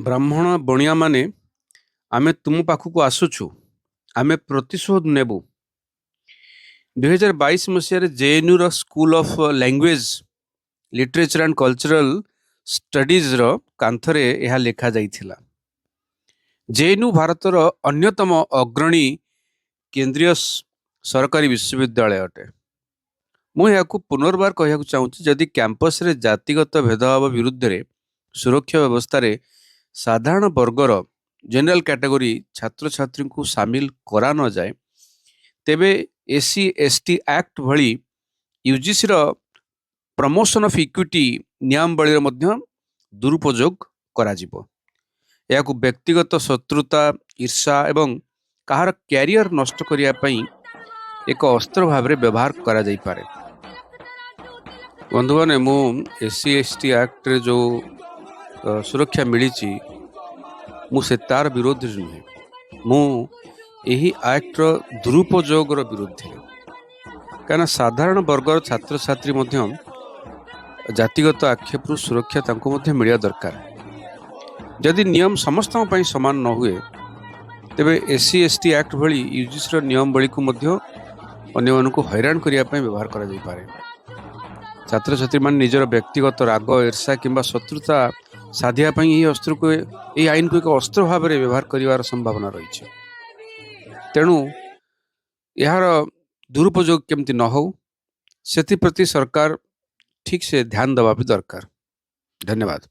ବ୍ରାହ୍ମଣ ବଣିଆମାନେ ଆମେ ତୁମ ପାଖକୁ ଆସୁଛୁ, ଆମେ ପ୍ରତିଶୋଧ ନେବୁ। 2022 ମସିହାରେ ଜେଏନ୍ୟୁର school of language literature and cultural ଷ୍ଟଡିଜ୍ର କାନ୍ଥରେ ଏହା ଲେଖାଯାଇଥିଲା। ଜେଏନ୍ୟୁ ଭାରତର ଅନ୍ୟତମ ଅଗ୍ରଣୀ କେନ୍ଦ୍ରୀୟ ସରକାରୀ ବିଶ୍ୱବିଦ୍ୟାଳୟ ଅଟେ। ମୁଁ ଏହାକୁ ପୁନର୍ବାର କହିବାକୁ ଚାହୁଁଛି, ଯଦି କ୍ୟାମ୍ପସରେ ଜାତିଗତ ଭେଦଭାବ ବିରୁଦ୍ଧରେ ସୁରକ୍ଷା ବ୍ୟବସ୍ଥାରେ ସାଧାରଣ ବର୍ଗର ଜେନେରାଲ କ୍ୟାଟେଗୋରୀ ଛାତ୍ରଛାତ୍ରୀଙ୍କୁ ସାମିଲ କରା ନଯାଏ, ତେବେ SC/ST ଆକ୍ଟ ଭଳି ୟୁଜିସିର ପ୍ରମୋସନ ଅଫ୍ ଇକ୍ୱିଟି ନିୟମାବଳୀର ମଧ୍ୟ ଦୁରୁପଯୋଗ କରାଯିବ। ଏହାକୁ ବ୍ୟକ୍ତିଗତ ଶତ୍ରୁତା, ଈର୍ଷା ଏବଂ କାହାର କ୍ୟାରିୟର ନଷ୍ଟ କରିବା ପାଇଁ ଏକ ଅସ୍ତ୍ର ଭାବରେ ବ୍ୟବହାର କରାଯାଇପାରେ। ବନ୍ଧୁମାନେ, ମୁଁ SC/ST ଆକ୍ଟରେ ଯେଉଁ ସୁରକ୍ଷା ମିଳିଛି, ମୁଁ ତାର ବିରୋଧରେ ନୁହେଁ। ମୁଁ ଏହି ଆକ୍ଟର ଦୁରୁପଯୋଗର ବିରୁଦ୍ଧରେ, କାରଣ ସାଧାରଣ ବର୍ଗର ଛାତ୍ରଛାତ୍ରୀ ମଧ୍ୟ ଜାତିଗତ ଆକ୍ଷେପରୁ ସୁରକ୍ଷା ତାଙ୍କୁ ମଧ୍ୟ ମିଳିବା ଦରକାର। ଯଦି ନିୟମ ସମସ୍ତଙ୍କ ପାଇଁ ସମାନ ନ ହୁଏ, ତେବେ SC/ST ଆକ୍ଟ ଭଳି ୟୁଜିସିର ନିୟମାବଳୀକୁ ମଧ୍ୟ ଅନ୍ୟମାନଙ୍କୁ ହଇରାଣ କରିବା ପାଇଁ ବ୍ୟବହାର କରାଯାଇପାରେ। ଛାତ୍ରଛାତ୍ରୀମାନେ ନିଜର ବ୍ୟକ୍ତିଗତ ରାଗ, ଈର୍ଷା କିମ୍ବା ଶତ୍ରୁତା ସାଧିବା ପାଇଁ ଏହି ଆଇନକୁ ଏକ ଅସ୍ତ୍ର ଭାବରେ ବ୍ୟବହାର କରିବାର ସମ୍ଭାବନା ରହିଛି। ତେଣୁ ଏହାର ଦୁରୁପଯୋଗ କେମିତି ନ ହେଉ, ସେଥିପ୍ରତି ସରକାର ଠିକ୍ ସେ ଧ୍ୟାନ ଦେବା ବି ଦରକାର। ଧନ୍ୟବାଦ।